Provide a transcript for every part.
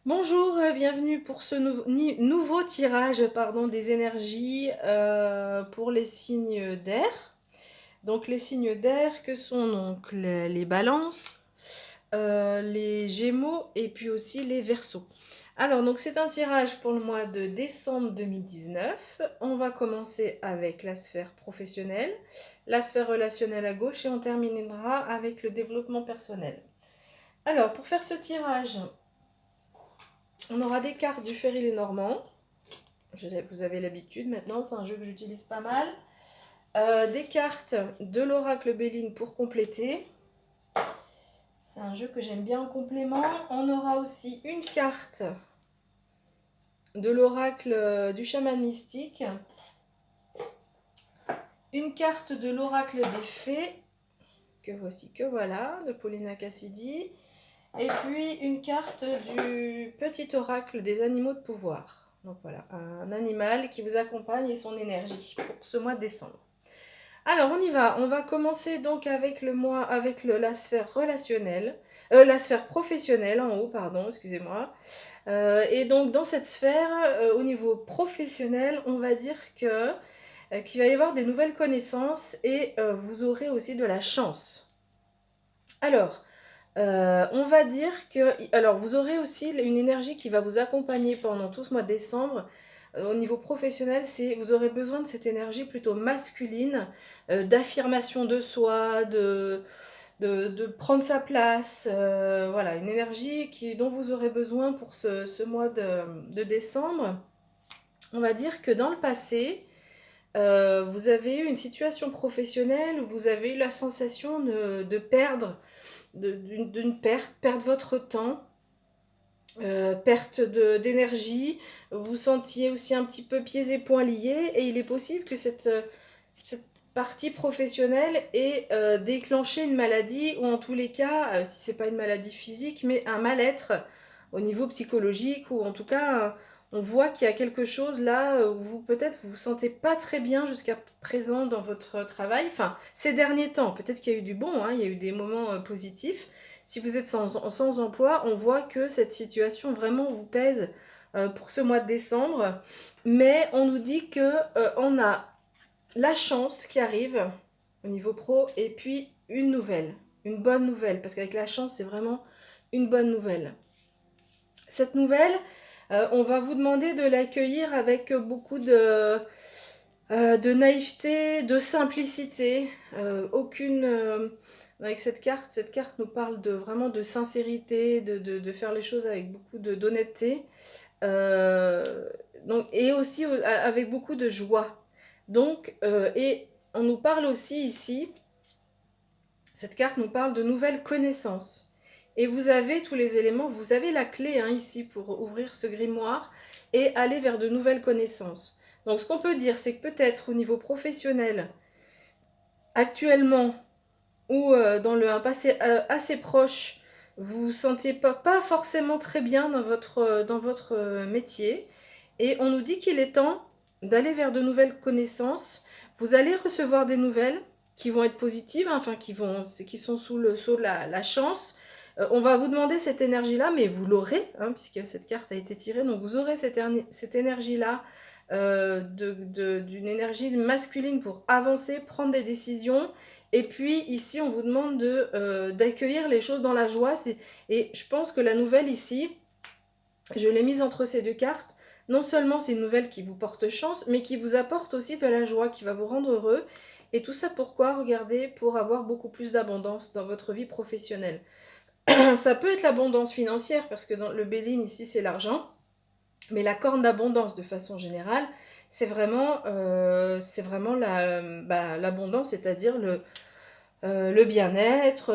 Bonjour, bienvenue pour ce nouveau tirage des énergies pour les signes d'air. Donc les signes d'air que sont donc les balances, les gémeaux et puis aussi les verseaux. Alors donc c'est un tirage pour le mois de décembre 2019. On va commencer avec la sphère professionnelle, la sphère relationnelle à gauche et on terminera avec le développement personnel. Alors pour faire ce tirage, on aura des cartes du Ferry-les-Normands. Vous avez l'habitude maintenant, c'est un jeu que j'utilise pas mal. Des cartes de l'oracle Béline pour compléter. C'est un jeu que j'aime bien en complément. On aura aussi une carte de l'oracle du chaman mystique. Une carte de l'oracle des fées, que voici, que voilà, de Paulina Cassidy. Et puis une carte du petit oracle des animaux de pouvoir. Donc voilà, un animal qui vous accompagne et son énergie pour ce mois de décembre. Alors on y va, on va commencer donc avec la sphère relationnelle, la sphère professionnelle en haut, pardon, excusez-moi. Et donc dans cette sphère, au niveau professionnel, on va dire qu'il va y avoir des nouvelles connaissances et vous aurez aussi de la chance. Alors, on va dire que, alors vous aurez aussi une énergie qui va vous accompagner pendant tout ce mois de décembre. Au niveau professionnel, vous aurez besoin de cette énergie plutôt masculine, d'affirmation de soi, de prendre sa place. Voilà, une énergie dont vous aurez besoin pour ce mois de décembre. On va dire que dans le passé, vous avez eu une situation professionnelle où vous avez eu la sensation de perdre d'une perte, perdre votre temps, perte d'énergie, vous sentiez aussi un petit peu pieds et poings liés, et il est possible que cette partie professionnelle ait déclenché une maladie, ou en tous les cas, si c'est pas une maladie physique, mais un mal-être au niveau psychologique, ou en tout cas, on voit qu'il y a quelque chose là où vous peut-être vous vous sentez pas très bien jusqu'à présent dans votre travail. Enfin, ces derniers temps, peut-être qu'il y a eu du bon, hein, il y a eu des moments positifs. Si vous êtes sans emploi, on voit que cette situation vraiment vous pèse pour ce mois de décembre. Mais on nous dit que on a la chance qui arrive au niveau pro et puis une bonne nouvelle, parce qu'avec la chance, c'est vraiment une bonne nouvelle. Cette nouvelle, on va vous demander de l'accueillir avec beaucoup de naïveté, de simplicité, aucune... avec cette carte nous parle vraiment de sincérité, de faire les choses avec beaucoup d'honnêteté, euh, et aussi avec beaucoup de joie. Donc, et on nous parle aussi ici, cette carte nous parle de nouvelles connaissances. Et vous avez tous les éléments, vous avez la clé hein, ici pour ouvrir ce grimoire et aller vers de nouvelles connaissances. Donc ce qu'on peut dire, c'est que peut-être au niveau professionnel, actuellement, ou un passé assez proche, vous vous sentiez pas forcément très bien dans votre métier. Et on nous dit qu'il est temps d'aller vers de nouvelles connaissances. Vous allez recevoir des nouvelles qui vont être positives, hein, enfin qui sont sous le sceau de la chance. On va vous demander cette énergie-là, mais vous l'aurez, hein, puisque cette carte a été tirée, donc vous aurez cette énergie-là, d'une énergie masculine pour avancer, prendre des décisions. Et puis ici, on vous demande d'accueillir les choses dans la joie. Et je pense que la nouvelle ici, je l'ai mise entre ces deux cartes. Non seulement c'est une nouvelle qui vous porte chance, mais qui vous apporte aussi de la joie, qui va vous rendre heureux. Et tout ça pourquoi? Regardez, pour avoir beaucoup plus d'abondance dans votre vie professionnelle. Ça peut être l'abondance financière, parce que dans le Béline ici c'est l'argent, mais la corne d'abondance de façon générale, c'est vraiment l'abondance, c'est-à-dire le bien-être,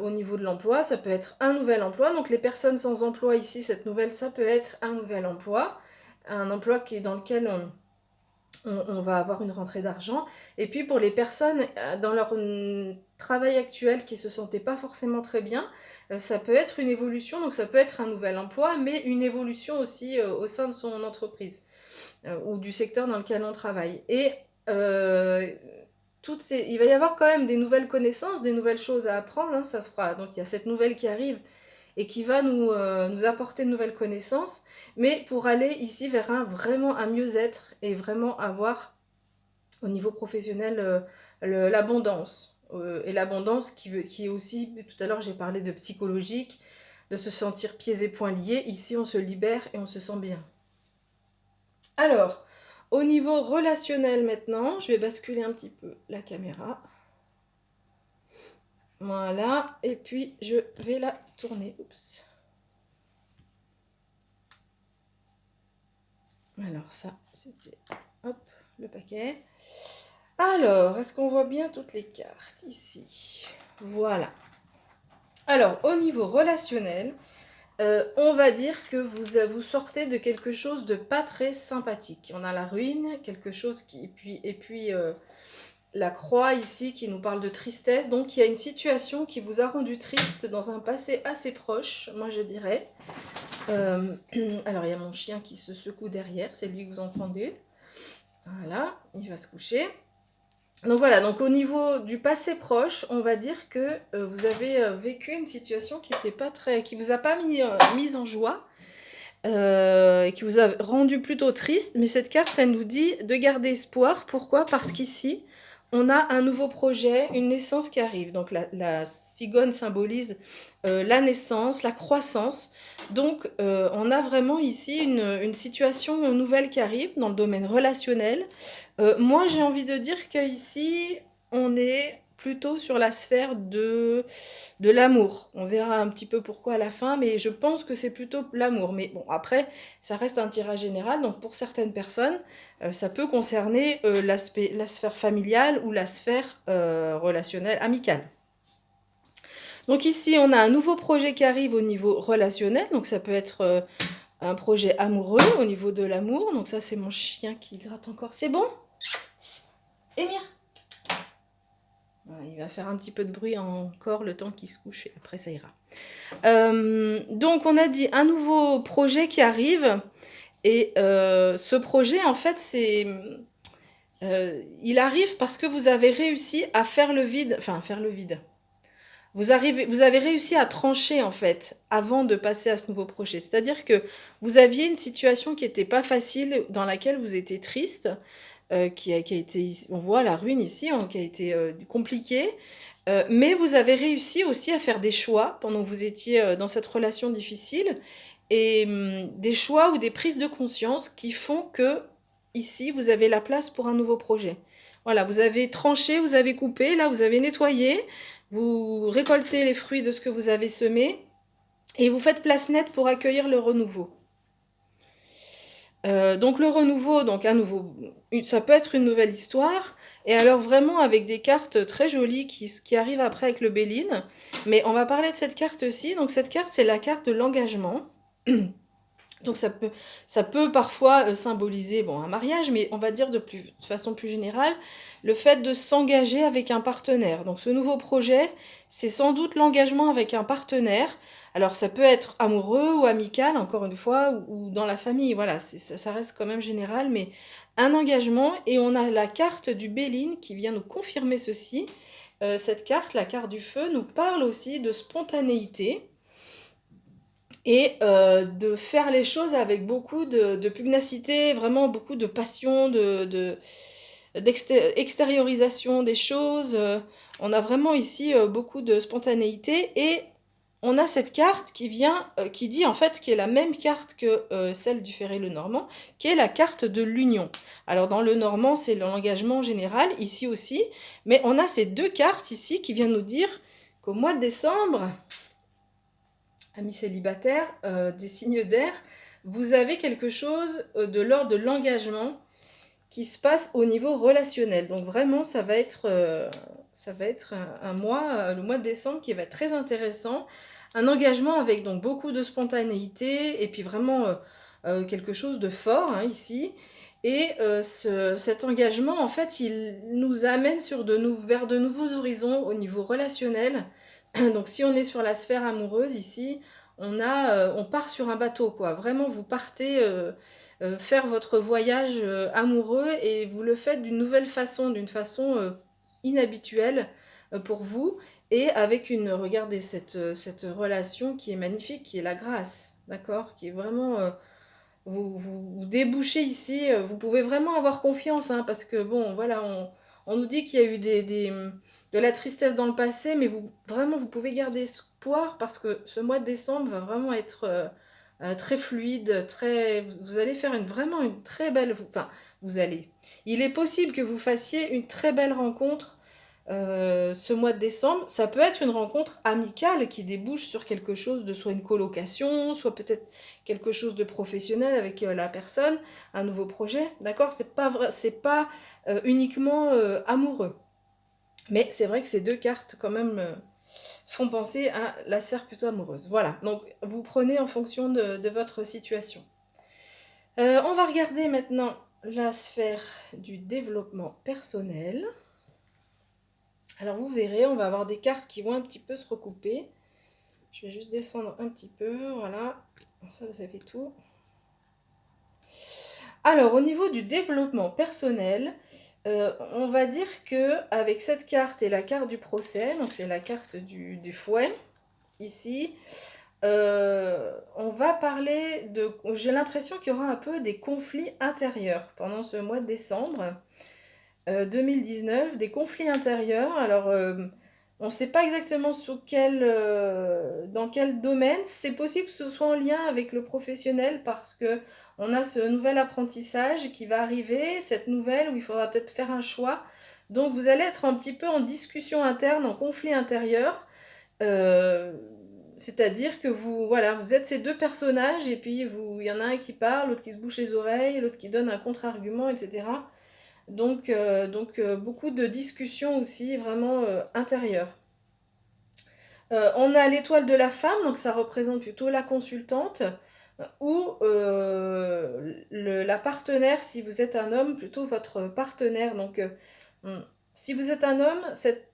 au niveau de l'emploi, ça peut être un nouvel emploi. Donc les personnes sans emploi ici, cette nouvelle, ça peut être un nouvel emploi, un emploi dans lequel on va avoir une rentrée d'argent. Et puis pour les personnes dans leur travail actuel qui se sentaient pas forcément très bien, ça peut être une évolution, donc ça peut être un nouvel emploi, mais une évolution aussi au sein de son entreprise ou du secteur dans lequel on travaille. Et euh, il va y avoir quand même des nouvelles connaissances, des nouvelles choses à apprendre, hein, ça se fera. Donc il y a cette nouvelle qui arrive et qui va nous apporter de nouvelles connaissances, mais pour aller ici vers vraiment un mieux-être et vraiment avoir au niveau professionnel l'abondance. Et l'abondance qui est aussi, tout à l'heure j'ai parlé de psychologique, de se sentir pieds et poings liés. Ici on se libère et on se sent bien. Alors, au niveau relationnel maintenant, je vais basculer un petit peu la caméra. Voilà, et puis je vais la tourner. Oups. Alors ça, c'était hop, le paquet. Alors, est-ce qu'on voit bien toutes les cartes ici? Voilà. Alors, au niveau relationnel, on va dire que vous sortez de quelque chose de pas très sympathique. On a la ruine, quelque chose qui... Et puis la croix ici qui nous parle de tristesse. Donc, il y a une situation qui vous a rendu triste dans un passé assez proche, moi je dirais. Alors, il y a mon chien qui se secoue derrière, c'est lui que vous entendez. Voilà, il va se coucher. Donc voilà, donc au niveau du passé proche, on va dire que vous avez vécu une situation qui était pas très, qui vous a pas mise en joie et qui vous a rendu plutôt triste. Mais cette carte, elle nous dit de garder espoir. Pourquoi? Parce qu'ici, on a un nouveau projet, une naissance qui arrive. Donc la cigogne symbolise la naissance, la croissance. Donc on a vraiment ici une situation nouvelle qui arrive dans le domaine relationnel. Moi j'ai envie de dire qu'ici on est plutôt sur la sphère de l'amour. On verra un petit peu pourquoi à la fin, mais je pense que c'est plutôt l'amour. Mais bon, après, ça reste un tirage général, donc pour certaines personnes, ça peut concerner la sphère familiale ou la sphère relationnelle, amicale. Donc ici, on a un nouveau projet qui arrive au niveau relationnel, donc ça peut être un projet amoureux au niveau de l'amour. Donc ça, c'est mon chien qui gratte encore. C'est bon? Émir? Il va faire un petit peu de bruit encore le temps qu'il se couche et après ça ira. Donc on a dit un nouveau projet qui arrive et ce projet en fait il arrive parce que vous avez réussi à faire le vide, enfin faire le vide. Vous avez réussi à trancher en fait avant de passer à ce nouveau projet. C'est-à-dire que vous aviez une situation qui n'était pas facile, dans laquelle vous étiez triste, qui a été, on voit la ruine ici, qui a été compliquée, mais vous avez réussi aussi à faire des choix pendant que vous étiez dans cette relation difficile, et des choix ou des prises de conscience qui font que ici vous avez la place pour un nouveau projet. Voilà, vous avez tranché, vous avez coupé, là vous avez nettoyé, vous récoltez les fruits de ce que vous avez semé, et vous faites place nette pour accueillir le renouveau. Donc le renouveau, donc ça peut être une nouvelle histoire, et alors vraiment avec des cartes très jolies qui arrivent après avec le Béline, mais on va parler de cette carte-ci. Donc cette carte, c'est la carte de l'engagement. Donc ça peut parfois symboliser bon, un mariage, mais on va dire de façon plus générale, le fait de s'engager avec un partenaire. Donc ce nouveau projet, c'est sans doute l'engagement avec un partenaire. Alors ça peut être amoureux ou amical, encore une fois, ou dans la famille, voilà, ça reste quand même général, mais un engagement, et on a la carte du Béline qui vient nous confirmer ceci. Cette carte, la carte du feu, nous parle aussi de spontanéité, et de faire les choses avec beaucoup de pugnacité, vraiment beaucoup de passion, d'extériorisation des choses. On a vraiment ici beaucoup de spontanéité, et on a cette carte qui vient, qui dit en fait, qui est la même carte que celle du Ferré-Lenormand, qui est la carte de l'union. Alors dans le Normand, c'est l'engagement général, ici aussi, mais on a ces deux cartes ici qui viennent nous dire qu'au mois de décembre, amis célibataires, des signes d'air, vous avez quelque chose de l'ordre de l'engagement qui se passe au niveau relationnel. Donc vraiment, ça va être un mois, le mois de décembre, qui va être très intéressant. Un engagement avec donc beaucoup de spontanéité, et puis vraiment quelque chose de fort hein, ici. Et cet engagement, en fait, il nous amène vers de nouveaux horizons au niveau relationnel. Donc si on est sur la sphère amoureuse ici, on part sur un bateau, quoi. Vraiment, vous partez faire votre voyage amoureux, et vous le faites d'une nouvelle façon, d'une façon inhabituelle pour vous. Et avec regardez cette relation qui est magnifique, qui est la grâce, d'accord? Qui est vraiment, vous débouchez ici, vous pouvez vraiment avoir confiance, hein, parce que bon, voilà, on nous dit qu'il y a eu de la tristesse dans le passé, mais vraiment, vous pouvez garder espoir parce que ce mois de décembre va vraiment être très fluide, vous allez faire vraiment une très belle, enfin, vous allez. Il est possible que vous fassiez une très belle rencontre ce mois de décembre. Ça peut être une rencontre amicale qui débouche sur quelque chose de soit une colocation, soit peut-être quelque chose de professionnel avec la personne, un nouveau projet, d'accord? C'est pas uniquement amoureux. Mais c'est vrai que ces deux cartes quand même font penser à la sphère plutôt amoureuse. Voilà, donc vous prenez en fonction de votre situation. On va regarder maintenant la sphère du développement personnel. Alors vous verrez, on va avoir des cartes qui vont un petit peu se recouper. Je vais juste descendre un petit peu, voilà. Ça, vous savez tout. Alors, au niveau du développement personnel, on va dire que avec cette carte et la carte du procès, donc c'est la carte du fouet, ici, on va parler de... J'ai l'impression qu'il y aura un peu des conflits intérieurs pendant ce mois de décembre 2019, des conflits intérieurs. Alors, on ne sait pas exactement dans quel domaine. C'est possible que ce soit en lien avec le professionnel parce que on a ce nouvel apprentissage qui va arriver, cette nouvelle où il faudra peut-être faire un choix. Donc, vous allez être un petit peu en discussion interne, en conflit intérieur. Euh, C'est-à-dire que voilà, vous êtes ces deux personnages et puis il y en a un qui parle, l'autre qui se bouche les oreilles, l'autre qui donne un contre-argument, etc. Donc, beaucoup de discussions aussi vraiment intérieures. On a l'étoile de la femme, donc ça représente plutôt la consultante, ou la partenaire, si vous êtes un homme, plutôt votre partenaire. Donc, si vous êtes un homme, cette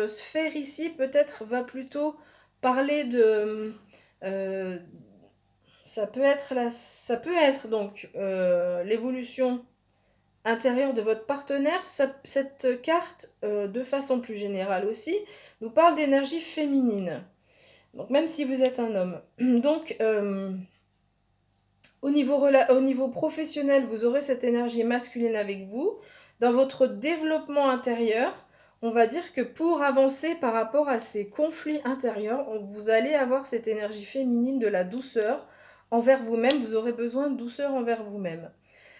sphère ici peut-être va plutôt parler de... euh, ça peut être donc l'évolution intérieur de votre partenaire. Cette carte, de façon plus générale aussi, nous parle d'énergie féminine. Donc même si vous êtes un homme. Donc au niveau professionnel, vous aurez cette énergie masculine avec vous. Dans votre développement intérieur, on va dire que pour avancer par rapport à ces conflits intérieurs, vous allez avoir cette énergie féminine de la douceur envers vous-même. Vous aurez besoin de douceur envers vous-même.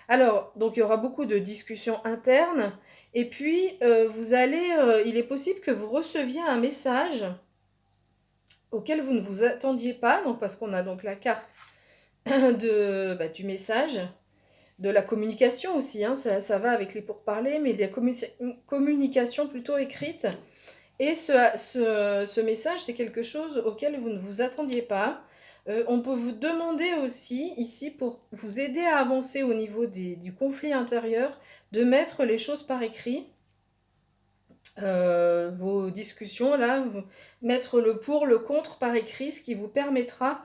Alors, donc il y aura beaucoup de discussions internes. Et puis, il est possible que vous receviez un message auquel vous ne vous attendiez pas, donc parce qu'on a donc la carte du message, de la communication aussi, hein, ça va avec les pourparlers, mais des communications plutôt écrites. Et ce message, c'est quelque chose auquel vous ne vous attendiez pas. On peut vous demander aussi, ici, pour vous aider à avancer au niveau du conflit intérieur, de mettre les choses par écrit. Vos discussions, là, mettre le pour, le contre par écrit, ce qui vous permettra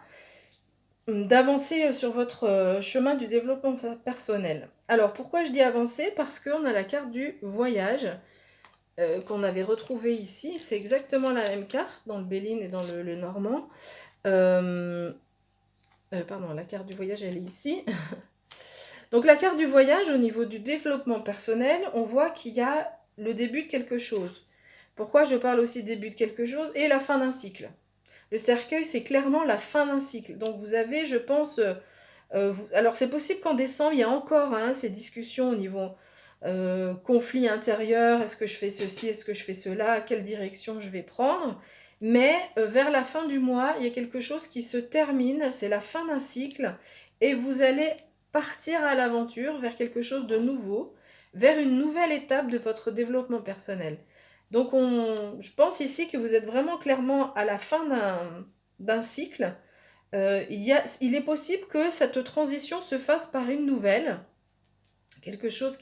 d'avancer sur votre chemin du développement personnel. Alors, pourquoi je dis avancer? Parce qu'on a la carte du voyage qu'on avait retrouvée ici. C'est exactement la même carte dans le Béline et dans le Normand. Pardon, la carte du voyage, elle est ici. Donc la carte du voyage, au niveau du développement personnel, on voit qu'il y a le début de quelque chose. Pourquoi je parle aussi début de quelque chose et la fin d'un cycle. Le cercueil, c'est clairement la fin d'un cycle. Donc vous avez, je pense... alors c'est possible qu'en décembre, il y a encore ces discussions au niveau conflit intérieur. Est-ce que je fais ceci? Est-ce que je fais cela? Quelle direction je vais prendre? Mais vers la fin du mois, il y a quelque chose qui se termine. C'est la fin d'un cycle. Et vous allez partir à l'aventure vers quelque chose de nouveau, vers une nouvelle étape de votre développement personnel. Donc je pense ici que vous êtes vraiment clairement à la fin d'un cycle. Il est possible que cette transition se fasse par une nouvelle, quelque chose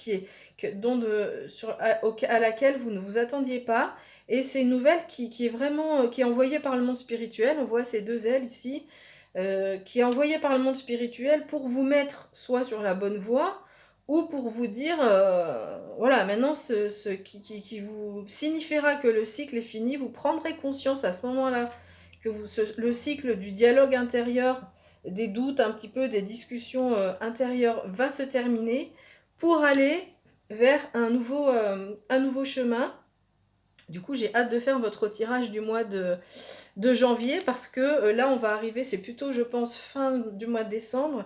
à laquelle vous ne vous attendiez pas. Et c'est une nouvelle qui est vraiment qui est envoyée par le monde spirituel. On voit ces deux ailes ici, qui est envoyée par le monde spirituel pour vous mettre soit sur la bonne voie, ou pour vous dire, voilà, maintenant ce qui vous signifiera que le cycle est fini, vous prendrez conscience à ce moment-là que le cycle du dialogue intérieur, des doutes un petit peu, des discussions intérieures va se terminer pour aller vers un nouveau chemin. Du coup, j'ai hâte de faire votre tirage du mois de janvier parce que là, on va arriver, c'est plutôt, je pense, fin du mois de décembre.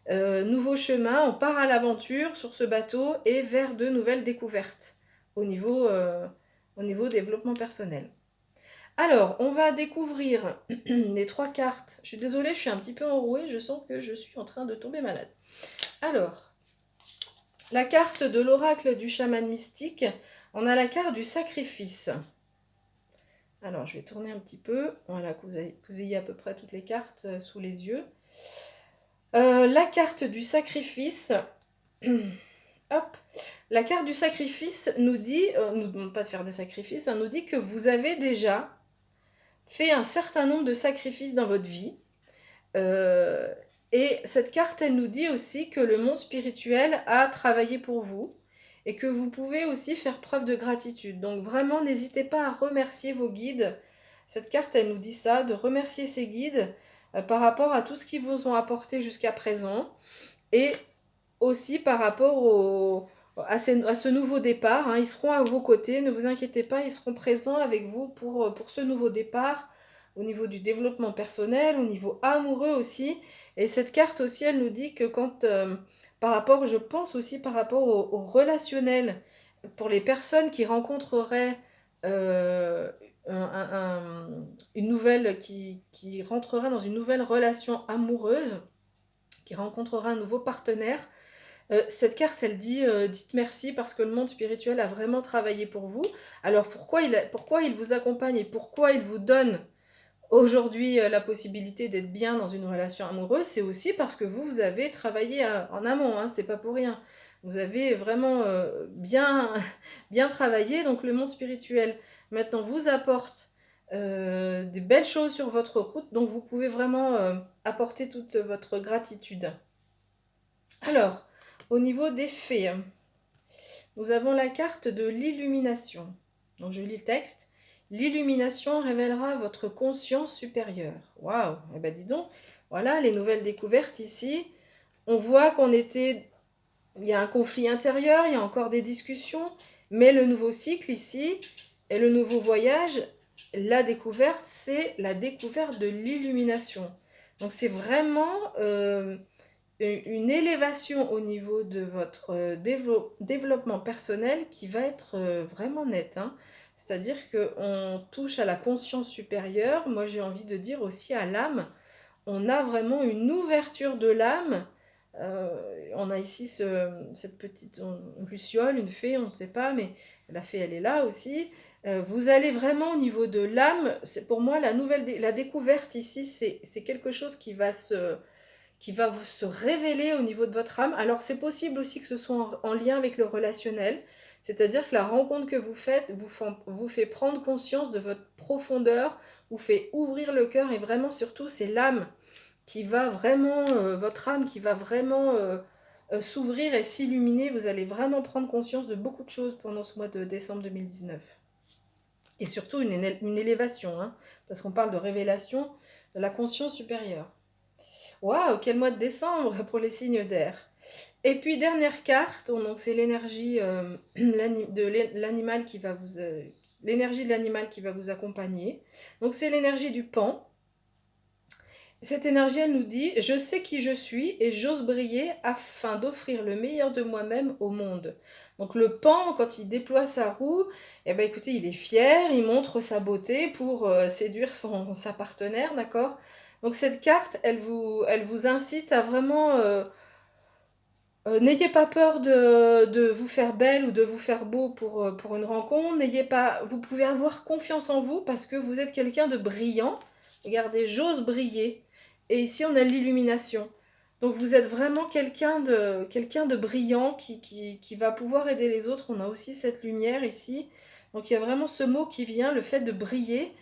Nouveau chemin, on part à l'aventure sur ce bateau et vers de nouvelles découvertes au niveau développement personnel. Alors, on va découvrir les 3 cartes. Je suis désolée, je suis un petit peu enrouée, je sens que je suis en train de tomber malade. Alors, la carte de l'oracle du chaman mystique, on a la carte du sacrifice. Alors, je vais tourner un petit peu, voilà, que vous ayez à peu près toutes les cartes sous les yeux. La carte du sacrifice, hop, la carte du sacrifice nous dit, nous demande pas de faire des sacrifices, nous dit que vous avez déjà fait un certain nombre de sacrifices dans votre vie. Et cette carte, elle nous dit aussi que le monde spirituel a travaillé pour vous et que vous pouvez aussi faire preuve de gratitude. Donc vraiment, n'hésitez pas à remercier vos guides. Cette carte, elle nous dit ça, de remercier ces guides par rapport à tout ce qu'ils vous ont apporté jusqu'à présent et aussi par rapport à ce nouveau départ. Hein. Ils seront à vos côtés, ne vous inquiétez pas, ils seront présents avec vous pour ce nouveau départ au niveau du développement personnel, au niveau amoureux aussi. Et cette carte aussi, elle nous dit que quand, par rapport, je pense aussi par rapport au relationnel, pour les personnes qui rencontreraient une nouvelle, qui rentrera dans une nouvelle relation amoureuse, qui rencontrera un nouveau partenaire, cette carte, elle dit dites merci parce que le monde spirituel a vraiment travaillé pour vous. Alors pourquoi il vous accompagne et pourquoi il vous donne aujourd'hui la possibilité d'être bien dans une relation amoureuse, c'est aussi parce que vous avez travaillé en amont, hein, c'est pas pour rien. Vous avez vraiment bien travaillé, donc le monde spirituel maintenant vous apporte des belles choses sur votre route, donc vous pouvez vraiment apporter toute votre gratitude. Alors, au niveau des fées, nous avons la carte de l'illumination. Donc je lis le texte. L'illumination révélera votre conscience supérieure. Waouh! Eh ben dis donc, voilà les nouvelles découvertes ici. On voit il y a un conflit intérieur, il y a encore des discussions, mais le nouveau cycle ici et le nouveau voyage, la découverte, c'est la découverte de l'illumination. Donc c'est vraiment une élévation au niveau de votre développement personnel qui va être vraiment nette. Hein. C'est-à-dire qu'on touche à la conscience supérieure, moi j'ai envie de dire aussi à l'âme. On a vraiment une ouverture de l'âme. On a ici cette petite luciole, une fée, on ne sait pas, mais la fée elle est là aussi. Vous allez vraiment au niveau de l'âme, c'est pour moi la découverte ici, c'est quelque chose qui va se révéler au niveau de votre âme. Alors c'est possible aussi que ce soit en lien avec le relationnel, c'est-à-dire que la rencontre que vous faites vous fait prendre conscience de votre profondeur, vous fait ouvrir le cœur et vraiment surtout c'est l'âme qui va vraiment, votre âme qui va vraiment s'ouvrir et s'illuminer. Vous allez vraiment prendre conscience de beaucoup de choses pendant ce mois de décembre 2019. Et surtout une élévation, hein, parce qu'on parle de révélation de la conscience supérieure. Waouh, quel mois de décembre pour les signes d'air. Et puis dernière carte, donc c'est l'énergie de l'animal qui va l'énergie de l'animal qui va vous accompagner. Donc c'est l'énergie du pan. Cette énergie, elle nous dit je sais qui je suis et j'ose briller afin d'offrir le meilleur de moi-même au monde. Donc le pan, quand il déploie sa roue, eh ben écoutez, il est fier, il montre sa beauté pour séduire sa partenaire, d'accord. Donc cette carte, elle vous incite à vraiment n'ayez pas peur de vous faire belle ou de vous faire beau pour une rencontre. Vous pouvez avoir confiance en vous parce que vous êtes quelqu'un de brillant. Regardez, j'ose briller. Et ici, on a l'illumination. Donc vous êtes vraiment quelqu'un de brillant qui va pouvoir aider les autres. On a aussi cette lumière ici. Donc il y a vraiment ce mot qui vient, le fait de briller.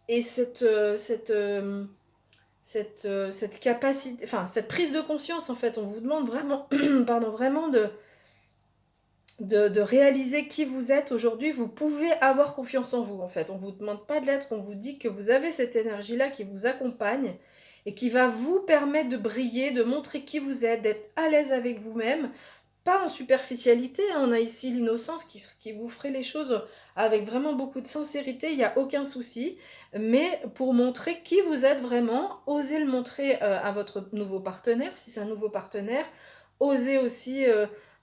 Et cette capacité, enfin cette prise de conscience en fait. On vous demande vraiment, pardon, vraiment de réaliser qui vous êtes aujourd'hui. Vous pouvez avoir confiance en vous en fait. On ne vous demande pas de l'être, on vous dit que vous avez cette énergie-là qui vous accompagne et qui va vous permettre de briller, de montrer qui vous êtes, d'être à l'aise avec vous-même. Pas en superficialité, hein. On a ici l'innocence qui vous ferait les choses avec vraiment beaucoup de sincérité, il n'y a aucun souci. Mais pour montrer qui vous êtes vraiment, osez le montrer à votre nouveau partenaire, si c'est un nouveau partenaire. Osez aussi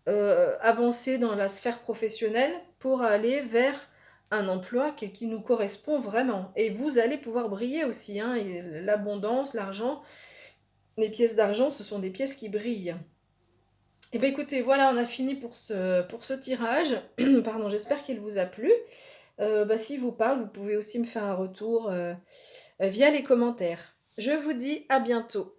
avancer dans la sphère professionnelle pour aller vers un emploi qui nous correspond vraiment. Et vous allez pouvoir briller aussi, hein. L'abondance, l'argent, les pièces d'argent, ce sont des pièces qui brillent. Et bien écoutez, voilà, on a fini pour ce tirage. Pardon, j'espère qu'il vous a plu. S'il vous parle, vous pouvez aussi me faire un retour via les commentaires. Je vous dis à bientôt.